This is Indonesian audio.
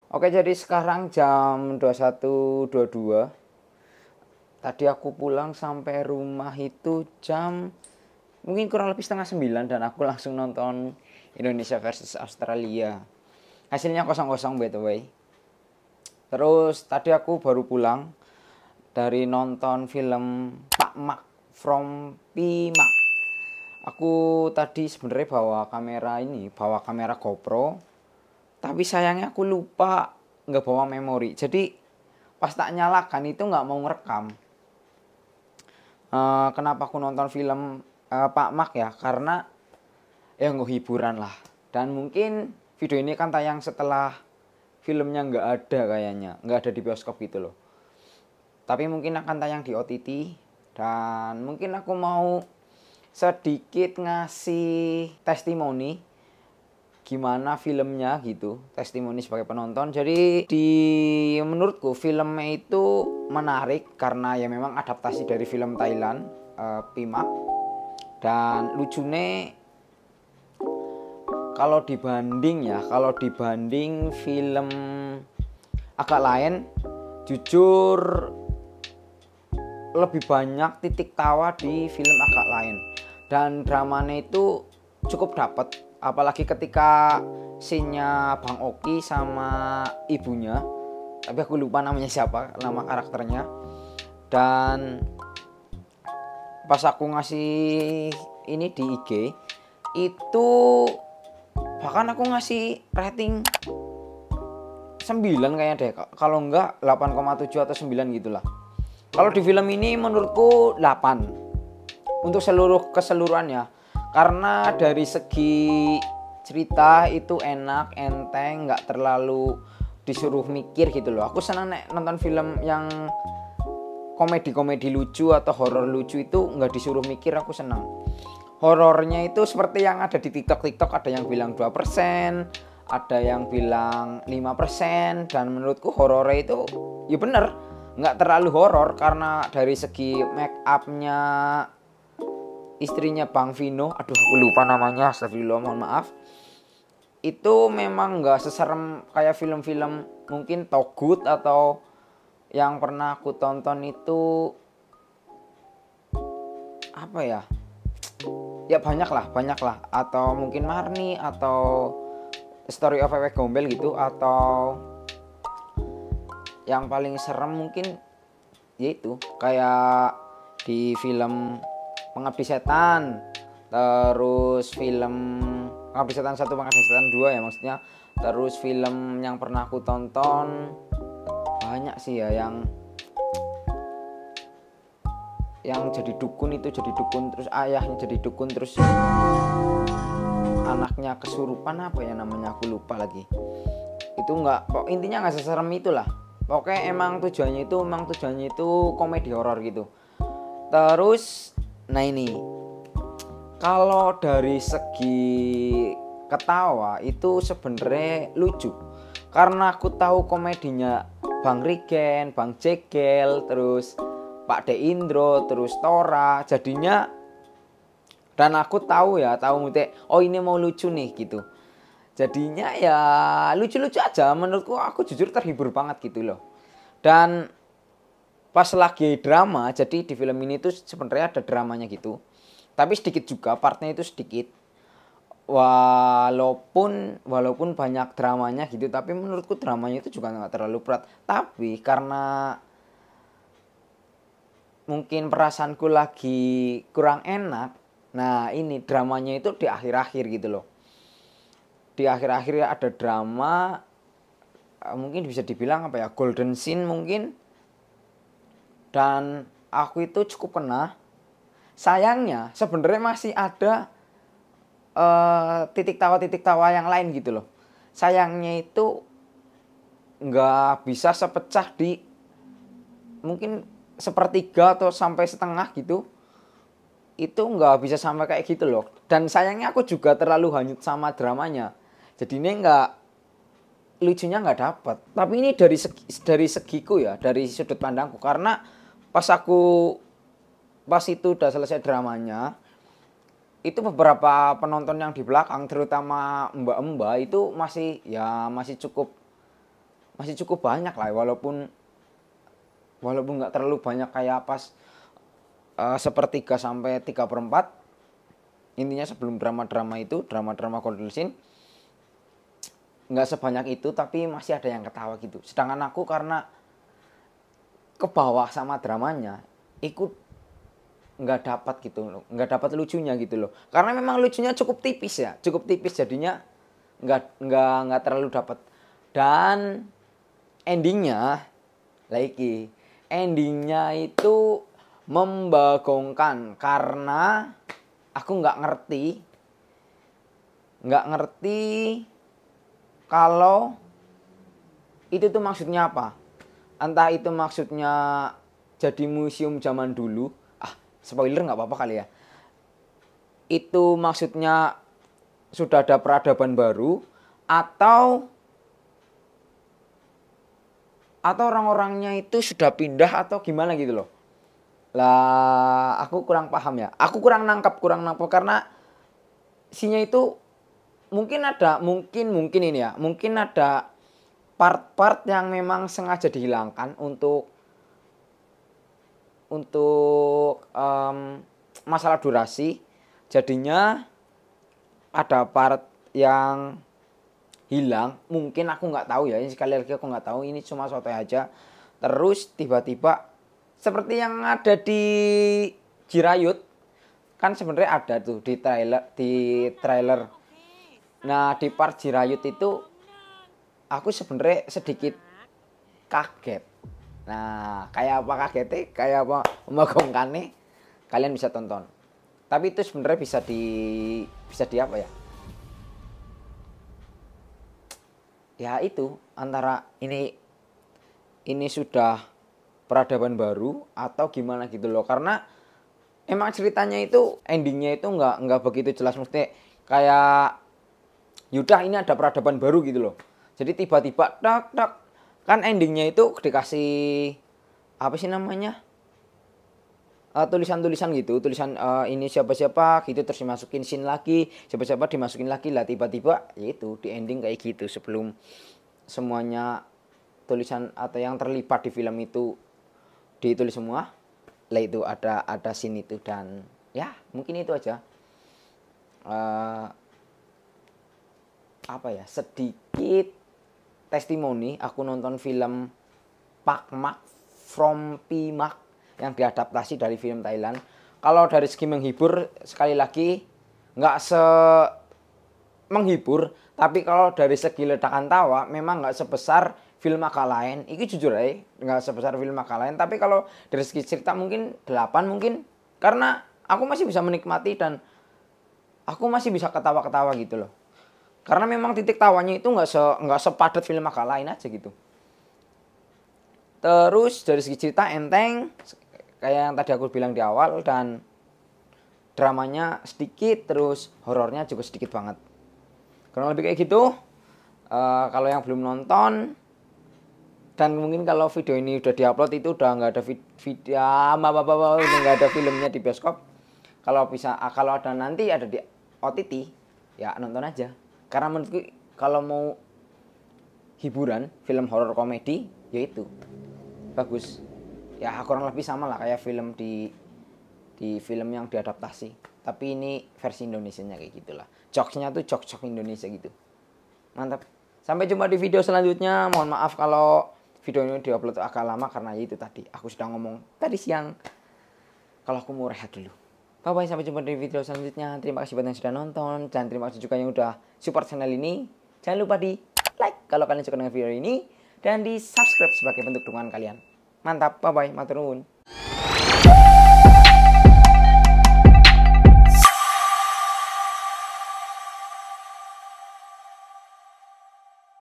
Oke, jadi sekarang jam 21.22. Tadi aku pulang sampai rumah itu jam mungkin kurang lebih setengah 9 dan aku langsung nonton Indonesia versus Australia. Hasilnya 0-0 by the way. Terus tadi aku baru pulang dari nonton film Pak Mak from Pimak. Aku tadi sebenarnya bawa kamera GoPro, tapi sayangnya aku lupa nggak bawa memori. Jadi pas tak nyalakan itu nggak mau ngerekam. Kenapa aku nonton film Pak Mak ya? Karena ya nggak hiburan lah. Dan mungkin video ini kan tayang setelah filmnya nggak ada kayaknya, nggak ada di bioskop gitu loh. Tapi mungkin akan tayang di OTT dan mungkin aku mau sedikit ngasih testimoni gimana filmnya gitu, testimoni sebagai penonton. Jadi menurutku filmnya itu menarik karena ya memang adaptasi dari film Thailand, Pimak. Dan lucunya kalau dibanding film agak lain, jujur lebih banyak titik tawa di film agak lain. Dan dramanya itu cukup dapet, apalagi ketika scene-nya Bang Oki sama ibunya, tapi aku lupa namanya siapa, nama karakternya. Dan pas aku ngasih ini di IG itu bahkan aku ngasih rating 9 kayaknya deh, kalau enggak 8,7 atau 9 gitulah. Kalau di film ini menurutku 8 untuk keseluruhannya, karena dari segi cerita itu enak, enteng, nggak terlalu disuruh mikir gitu loh. Aku senang nonton film yang komedi lucu atau horor lucu itu nggak disuruh mikir, aku senang. Horornya itu seperti yang ada di TikTok, ada yang bilang 2%, ada yang bilang 5%, dan menurutku horornya itu ya bener, nggak terlalu horor karena dari segi make upnya istrinya Bang Vino, aduh aku lupa namanya, astagfirullah, mohon maaf. Itu memang nggak seserem kayak film-film mungkin Togut atau yang pernah aku tonton itu apa ya? Ya banyak lah, atau mungkin Marni atau Story of Wewe Gombel gitu, atau yang paling serem mungkin yaitu kayak di film Pengabdi Setan, terus film Pengabdi Setan 1, Pengabdi Setan 2 ya maksudnya. Terus film yang pernah aku tonton banyak sih ya, yang jadi dukun, terus ayahnya jadi dukun, terus anaknya kesurupan, apa ya namanya aku lupa lagi. Itu nggak, kok intinya nggak seserem itulah. Pokoknya emang tujuannya itu komedi horor gitu. Terus nah ini, kalau dari segi ketawa itu sebenarnya lucu karena aku tahu komedinya Bang Rigen, Bang Jegel, terus Pak De Indro, terus Tora, jadinya, dan aku tahu mute, oh ini mau lucu nih gitu. Jadinya ya lucu-lucu aja, menurutku aku jujur terhibur banget gitu loh. Dan pas lagi drama, jadi di film ini tuh sebenarnya ada dramanya gitu. Tapi sedikit juga, partnya itu sedikit. Walaupun banyak dramanya gitu, tapi menurutku dramanya itu juga nggak terlalu berat. Tapi karena mungkin perasaanku lagi kurang enak, nah ini dramanya itu di akhir-akhir gitu loh. Di akhir-akhir ada drama, mungkin bisa dibilang apa ya, golden scene mungkin. Dan aku itu cukup kena. Sayangnya sebenarnya masih ada titik tawa yang lain gitu loh. Sayangnya itu nggak bisa sepecah di mungkin sepertiga atau sampai setengah gitu. Itu nggak bisa sampai kayak gitu loh. Dan sayangnya aku juga terlalu hanyut sama dramanya. Jadi ini lucunya nggak dapet. Tapi ini dari segiku ya, dari sudut pandangku, karena pas itu udah selesai dramanya, itu beberapa penonton yang di belakang, terutama mbak-mbak, itu masih cukup masih cukup banyak lah, walaupun nggak terlalu banyak kayak pas sepertiga sampai 3/4. Intinya sebelum drama-drama Golden Scene nggak sebanyak itu, tapi masih ada yang ketawa gitu. Sedangkan aku karena ke bawah sama dramanya, ikut nggak dapat gitu loh, nggak dapat lucunya gitu loh. Karena memang lucunya cukup tipis jadinya nggak terlalu dapat. Dan endingnya itu membagongkan karena aku nggak ngerti kalau itu tuh maksudnya apa. Entah itu maksudnya jadi museum zaman dulu. Spoiler nggak apa-apa kali ya. Itu maksudnya sudah ada peradaban baru atau orang-orangnya itu sudah pindah atau gimana gitu loh. Lah aku kurang paham ya. Aku kurang nangkap karena isinya itu mungkin ada part-part yang memang sengaja dihilangkan untuk masalah durasi. Jadinya ada part yang hilang, mungkin aku nggak tahu ya, ini sekali lagi aku nggak tahu, ini cuma sotoy aja. Terus tiba-tiba seperti yang ada di Jirayut, kan sebenarnya ada tuh di trailer. Nah di part Jirayut itu aku sebenarnya sedikit kaget. Nah kayak apa kagetnya, kayak apa membagongkannya, kalian bisa tonton. Tapi itu sebenarnya bisa di apa ya? Ya itu antara ini sudah peradaban baru atau gimana gitu loh. Karena emang ceritanya itu endingnya itu nggak begitu jelas, mesti kayak yaudah ini ada peradaban baru gitu loh. Jadi tiba-tiba tak kan endingnya itu dikasih apa sih namanya, tulisan gitu, ini siapa gitu, terus dimasukin scene lagi, siapa dimasukin lagi lah. Tiba-tiba yaitu di ending kayak gitu, sebelum semuanya tulisan atau yang terlibat di film itu ditulis semua lah, itu ada scene itu. Dan ya mungkin itu aja apa ya, sedikit testimoni aku nonton film Pak Mak from Pimak yang diadaptasi dari film Thailand. Kalau dari segi menghibur, sekali lagi nggak menghibur, tapi kalau dari segi ledakan tawa memang nggak sebesar film Maka Lain. Ini jujur aja nggak sebesar film Maka Lain. Tapi kalau dari segi cerita mungkin 8 mungkin, karena aku masih bisa menikmati dan aku masih bisa ketawa-ketawa gitu loh. Karena memang titik tawanya itu nggak sepadat film Maka Lain aja gitu. Terus dari segi cerita enteng kayak yang tadi aku bilang di awal, dan dramanya sedikit, terus horornya juga sedikit banget. Kurang lebih kayak gitu. Kalau yang belum nonton, dan mungkin kalau video ini udah diupload itu udah nggak ada nggak ada filmnya di bioskop. Kalau ada nanti ada di OTT, ya nonton aja. Karena menurutku kalau mau hiburan, film horor komedi, ya itu bagus. Ya kurang lebih sama lah kayak film di film yang diadaptasi. Tapi ini versi Indonesianya kayak gitulah. Jokesnya tuh jok Indonesia gitu. Mantap. Sampai jumpa di video selanjutnya. Mohon maaf kalau video ini diupload agak lama karena itu tadi aku sudah ngomong tadi siang kalau aku mau rehat dulu. Bye bye, sampai jumpa di video selanjutnya. Terima kasih buat yang sudah nonton, dan terima kasih juga yang udah support channel ini. Jangan lupa di like kalau kalian suka dengan video ini, dan di subscribe sebagai bentuk dukungan kalian. Mantap, bye bye, matur nuwun.